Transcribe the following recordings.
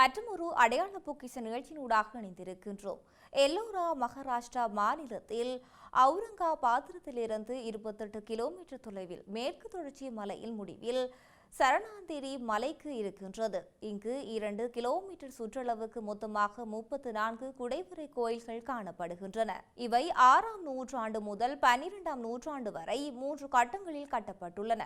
மற்றொரு அடையாள பொக்கிஷ நிகழ்ச்சியினூடாக இணைந்திருக்கின்றோம். எல்லோரா மகாராஷ்டிரா மாநிலத்தில் அவுரங்காபாத்திரத்திலிருந்து 28 கிலோமீட்டர் தொலைவில் மேற்கு தொடர்ச்சி மலையின் முடிவில் சரணாந்திரி மலைக்கு இருக்கின்றது. இங்கு 2 கிலோமீட்டர் சுற்றளவுக்கு மொத்தமாக 34 குடைவரை கோயில்கள் காணப்படுகின்றன. இவை 6ஆம் நூற்றாண்டு முதல் 12ஆம் நூற்றாண்டு வரை 3 கட்டங்களில் கட்டப்பட்டுள்ளன.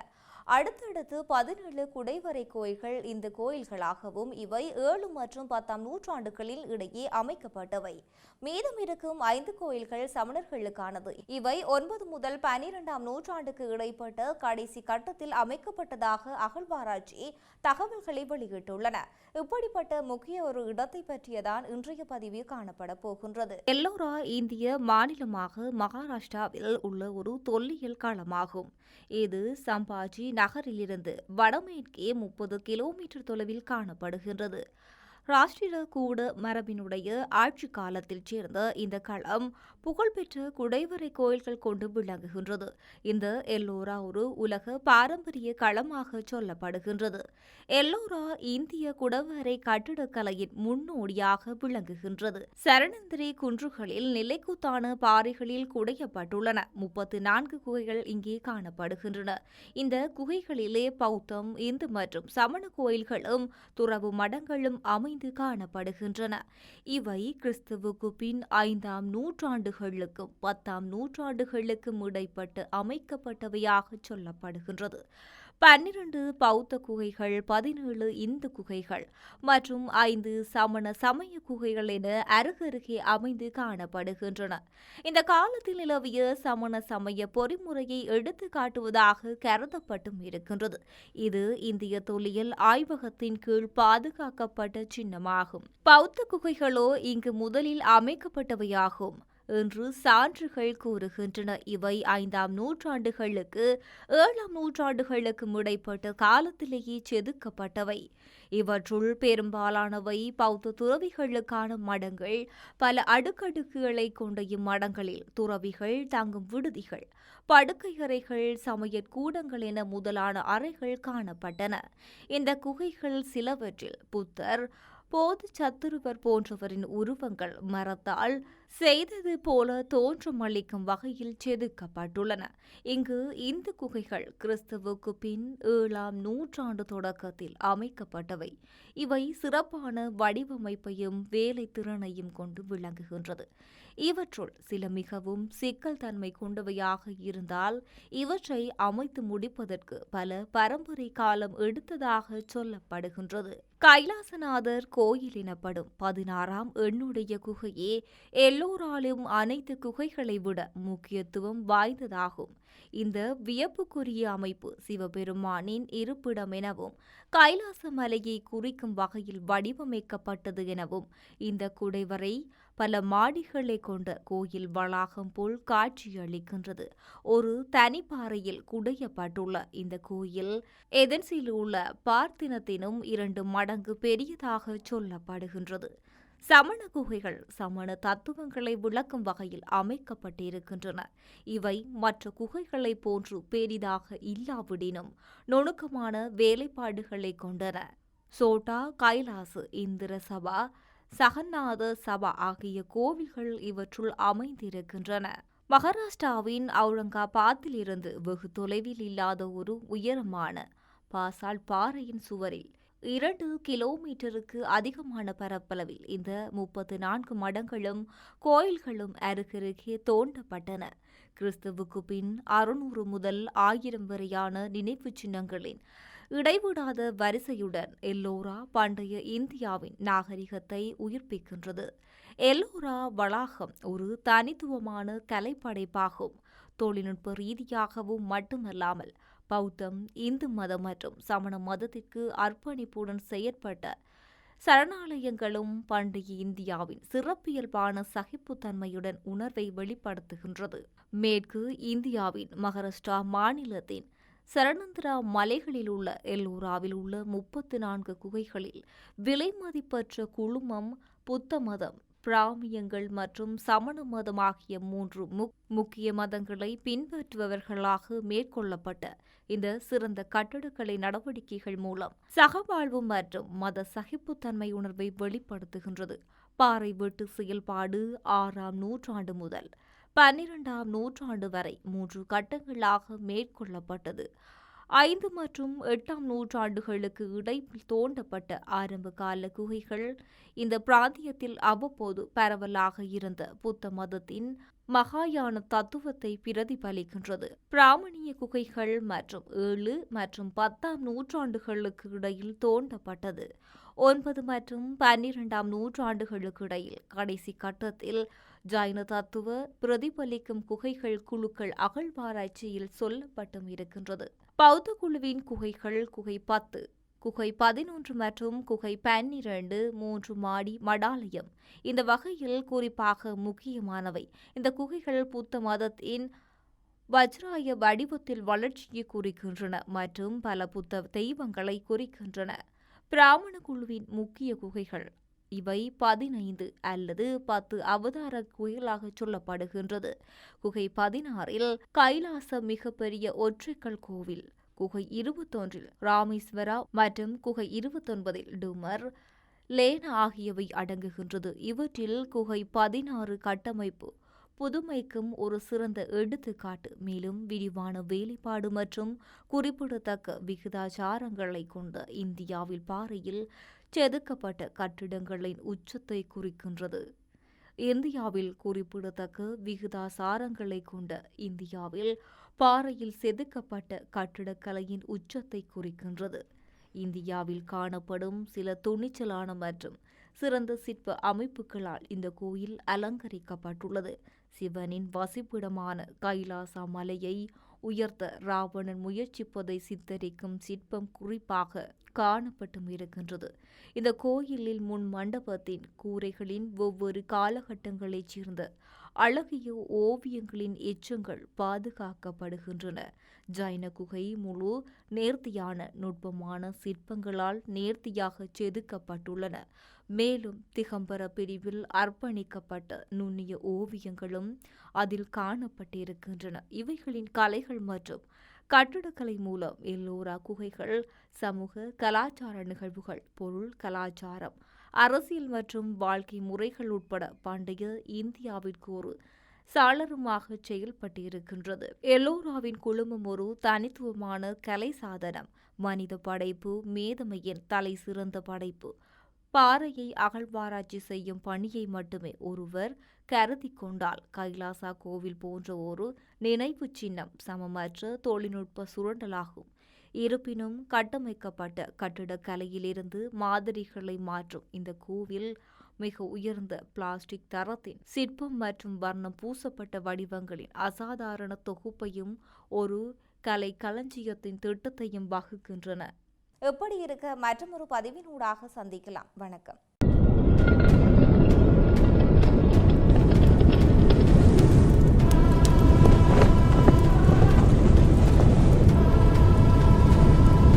அடுத்தடுத்து 17 குடைவரை கோயில்கள் இந்த கோயில்களாகவும் இவை 7 மற்றும் 10ஆம் நூற்றாண்டுகளில் இடையே அமைக்கப்பட்டவை. மீதம் இருக்கும் 5 கோயில்கள் சமணர்களுக்கானது. இவை 9 முதல் 12ஆம் நூற்றாண்டுக்கு இடைப்பட்ட கடைசி கட்டத்தில் அமைக்கப்பட்டதாக அகழ்வாராய்ச்சி தகவல்களை வெளியிட்டுள்ளன. இப்படிப்பட்ட முக்கிய ஒரு இடத்தை பற்றியதான் இன்றைய பதிவு காணப்பட போகின்றது. எல்லோரா இந்திய மாநிலமாக மகாராஷ்டிராவில் உள்ள ஒரு தொல்லியல் களமாகும். இது சம்பாஜி நகரிலிருந்து வடமேற்கே 30 கிலோமீட்டர் தொலைவில் காணப்படுகின்றது. ராஷ்டிர கூட மரபினுடைய ஆட்சி காலத்தில் சேர்ந்த இந்த களம் புகழ்பெற்ற குடைவரை கோயில்கள் கொண்டு விளங்குகின்றது. இந்த எல்லோரா ஒரு உலக பாரம்பரிய களமாக சொல்லப்படுகின்றது. எல்லோரா இந்திய குடவரை கட்டிடக்கலையின் முன்னோடியாக விளங்குகின்றது. சரணந்திரி குன்றுகளில் நிலைக்குத்தான பாறைகளில் குடையப்பட்டுள்ளன 34 குகைகள் இங்கே காணப்படுகின்றன. இந்த குகைகளிலே பௌத்தம், இந்து மற்றும் சமண கோயில்களும் துறவு மடங்களும் அமைந்து காணப்படுகின்றன. இவை கிறிஸ்துவுக்கு பின் 5ஆம் நூற்றாண்டுகளுக்கும் 10ஆம் நூற்றாண்டுகளுக்கும் இடைப்பட்டு அமைக்கப்பட்டவையாக சொல்லப்படுகின்றது. 12 பௌத்த குகைகள், 17 இந்து குகைகள் மற்றும் 5 சமண சமய குகைகள் என அருகருகே அமைந்து காணப்படுகின்றன. இந்த காலத்தில் நிலவிய சமண சமய பொறிமுறையை எடுத்து காட்டுவதாக கருதப்பட்டும் இருக்கின்றது. இது இந்திய தொல்லியல் ஆய்வகத்தின் கீழ் பாதுகாக்கப்பட்ட சின்னமாகும். பௌத்த குகைகளோ இங்கு முதலில் அமைக்கப்பட்டவையாகும் என்று சான்றுகள் கூறுகின்றன. இவை 5ஆம் நூற்றாண்டுகளுக்கு 7ஆம் நூற்றாண்டுகளுக்கு இடைப்பட்ட காலத்திலேயே செதுக்கப்பட்டவை. இவற்றுள் பெரும்பாலானவை பௌத்த துறவிகளுக்கான மடங்கள். பல அடுக்கடுக்குகளை கொண்ட இம்மடங்களில் துறவிகள் தங்கும் விடுதிகள், படுக்கை அறைகள், சமையற்கூடங்கள் என முதலான அறைகள் காணப்பட்டன. இந்த குகைகள் சிலவற்றில் புத்தர், போது சத்துருவர் போன்றவரின் உருவங்கள் மரத்தால் செய்தது போல தோற்றமளிக்கும் வகையில் செதுக்கப்பட்டுள்ளன. இங்கு இந்து குகைகள் கிறிஸ்துவுக்கு பின் 7ஆம் நூற்றாண்டு தொடக்கத்தில் அமைக்கப்பட்டவை. இவை சிறப்பான வடிவமைப்பையும் வேலை திறனையும் கொண்டு விளங்குகின்றது. இவற்றுள் சில மிகவும் சிக்கல் தன்மை கொண்டவையாக இருந்தால் இவற்றை அமைத்து முடிப்பதற்கு பல பரம்பரை காலம் எடுத்ததாக சொல்லப்படுகின்றது. கைலாசநாதர் கோயில் எனப்படும் 16ஆம் எண்ணுடைய குகையே எல்லோராலும் அனைத்து குகைகளை விட முக்கியத்துவம் வாய்ந்ததாகும். இந்த வியப்புக்குரிய அமைப்பு சிவபெருமானின் இருப்பிடம் எனவும் கைலாச மலையை குறிக்கும் வகையில் வடிவமைக்கப்பட்டது எனவும் இந்த குடைவரை பல மாடிகளை கொண்ட கோயில் வளாகம் போல் காட்சியளிக்கின்றது. ஒரு தனிப்பாறையில் குடையப்பட்டுள்ள இந்த கோயில் எதென்சில் உள்ள பார்த்தினத்தினும் 2 மடங்கு பெரியதாக சொல்லப்படுகின்றது. சமண குகைகள் சமண தத்துவங்களை விளக்கும் வகையில் அமைக்கப்பட்டிருக்கின்றன. இவை மற்ற குகைகளை போன்று பெரிதாக இல்லாவிடினும் நுணுக்கமான வேலைப்பாடுகளை கொண்டன. சோட்டா கைலாசு, இந்திர சபா, சகநாத சபா ஆகிய கோவில்கள் இவற்றுள் அமைந்திருக்கின்றன. மகாராஷ்டிராவின் அவுரங்காபாத்திலிருந்து வெகு தொலைவில் இல்லாத ஒரு உயரமான பாசால்ட் பாறையின் சுவரில் 2 கிலோமீட்டருக்கு அதிகமான பரப்பளவில் இந்த 34 மடங்களும் கோயில்களும் அருகருகே தோண்டப்பட்டன. கிறிஸ்துவுக்கு பின் 600 முதல் 1000 வரையான நினைவுச் சின்னங்களின் இடைவிடாத வரிசையுடன் எல்லோரா பண்டைய இந்தியாவின் நாகரிகத்தை உயிர்ப்பிக்கின்றது. எல்லோரா வளாகம் ஒரு தனித்துவமான கலைப்படைப்பாகும். தொழில்நுட்ப ரீதியாகவும் மட்டுமல்லாமல் பௌத்தம், இந்து மதம் மற்றும் சமண மதத்திற்கு அர்ப்பணிப்புடன் செயற்பட்ட சரணாலயங்களும் பண்டைய இந்தியாவின் சிறப்பியல்பான சகிப்புத்தன்மையுடன் உணர்வை வெளிப்படுத்துகின்றது. மேற்கு இந்தியாவின் மகாராஷ்டிரா மாநிலத்தின் சரணந்திரா மலைகளில் உள்ள எல்லோராவில் உள்ள 34 குகைகளில் விலைமதிப்பற்ற குழுமம் புத்த மதம், பிராமியங்கள் மற்றும் சமண மதம் ஆகிய மூன்று முக்கிய மதங்களை பின்பற்றுபவர்களாக மேற்கொள்ளப்பட்ட இந்த சிறந்த கட்டடக்கலை நடவடிக்கைகள் மூலம் சகவாழ்வு மற்றும் மத சகிப்புத்தன்மை உணர்வை வெளிப்படுத்துகின்றது. பாறை வெட்டு செயல்பாடு 6ஆம் நூற்றாண்டு முதல் 12ஆம் நூற்றாண்டு வரை 3 கட்டங்களாக மேற்கொள்ளப்பட்டது. 5 மற்றும் 8ஆம் நூற்றாண்டுகளுக்கு இடையில் தோண்டப்பட்ட ஆரம்பகால குகைகள் இந்த பிராந்தியத்தில் அவ்வப்போது பரவலாக இருந்த புத்த மதத்தின் மகாயான தத்துவத்தை பிரதிபலிக்கின்றது. பிராமணிய குகைகள் மற்றும் 7 மற்றும் 10ஆம் நூற்றாண்டுகளுக்கு இடையில் தோண்டப்பட்டது. 9 மற்றும் 12ஆம் நூற்றாண்டுகளுக்கு இடையில் கடைசி கட்டத்தில் ஜைன தத்துவ பிரதிபலிக்கும் குகைகள் குழுக்கள் அகழ்வாராய்ச்சியில் சொல்லப்பட்டும் இருக்கின்றது. பௌத்த குழுவின் குகைகள் குகை 10, குகை 11 மற்றும் குகை 12 3 மாடி மடாலயம் இந்த வகையில் குறிப்பாக முக்கியமானவை. இந்த குகைகள் புத்த மதத்தின் வஜ்ராய வடிவத்தில் வளர்ச்சியை குறிக்கின்றன மற்றும் பல புத்த தெய்வங்களை குறிக்கின்றன. பிராமண குழுவின் முக்கிய குகைகள் இவை 15 அல்லது 10 அவதார குகைகளாக சொல்லப்படுகின்றது. குகை 16இல் கைலாச மிகப்பெரிய ஒற்றைக்கல் கோவில், குகை 21இல் ராமேஸ்வரா மற்றும் குகை 29இல் டுமர் லேனா ஆகியவை அடங்குகின்றது. இவற்றில் குகை 16 கட்டமைப்பு புதுமைக்கும் ஒரு சிறந்த எடுத்துக்காட்டு. மேலும் விரிவான வேலைப்பாடு மற்றும் குறிப்பிடத்தக்க விகிதாச்சாரங்களை கொண்ட இந்தியாவில் பாறையில் செதுக்கப்பட்ட கட்டிடங்களின் உச்சத்தை குறிக்கின்றது. இந்தியாவில் குறிப்பிடத்தக்க விகிதாசாரங்களை கொண்ட இந்தியாவில் பாறையில் செதுக்கப்பட்ட கட்டிடக்கலையின் உச்சத்தை குறிக்கின்றது. இந்தியாவில் காணப்படும் சில துணிச்சலான மற்றும் சிறந்த சிற்ப அமைப்புகளால் இந்த கோயில் அலங்கரிக்கப்பட்டுள்ளது. சிவனின் வசிப்பிடமான கைலாச மலையை உயர்த்த ராவணன் முயற்சிப்பதை சித்தரிக்கும் சிற்பம் குறிப்பாக காணப்பட்டும் இருக்கின்றது. இந்த கோயிலில் முன் மண்டபத்தின் கூரைகளின் ஒவ்வொரு காலகட்டங்களைச் சேர்ந்த அழகிய ஓவியங்களின் எச்சங்கள் பாதுகாக்கப்படுகின்றன. ஜைன குகை முழு நேர்த்தியான நுட்பமான சிற்பங்களால் நேர்த்தியாக செதுக்கப்பட்டுள்ளன. மேலும் திகம்பர பிரிவில் அர்ப்பணிக்கப்பட்ட நுண்ணிய ஓவியங்களும் அதில் காணப்பட்டிருக்கின்றன. இவைகளின் கலைகள் மற்றும் கட்டிடக்கலை மூலம் எல்லோரா குகைகள் சமூக கலாச்சார நிகழ்வுகள், பொருள் கலாச்சாரம், அரசியல் மற்றும் வாழ்க்கை முறைகள் உட்பட பண்டைய இந்தியாவிற்கு ஒரு சாளரமாக செயல்பட்டிருக்கின்றது. எல்லோராவின் குழுமம் ஒரு தனித்துவமான கலை சாதனம், மனித படைப்பு, மேதமையின் தலை சிறந்த படைப்பு. பாறையை அகழ்வாராய்ச்சி செய்யும் பணியை மட்டுமே ஒருவர் கருதி கொண்டால் கைலாசா கோவில் போன்ற ஒரு நினைவு சின்னம் சமமற்ற தொழில்நுட்ப சுரண்டலாகும். இருப்பினும் கட்டமைக்கப்பட்ட கட்டிடக்கலையிலிருந்து மாதிரிகளை மாற்றும் இந்த கோவில் மிக உயர்ந்த பிளாஸ்டிக் தரத்தின் சிற்பம் மற்றும் வர்ணம் பூசப்பட்ட வடிவங்களின் அசாதாரண தொகுப்பையும் ஒரு கலை களஞ்சியத்தின் திட்டத்தையும் வகுக்கின்றன. எப்படி இருக்க மற்றொரு பதிவினூடாக சந்திக்கலாம். வணக்கம்.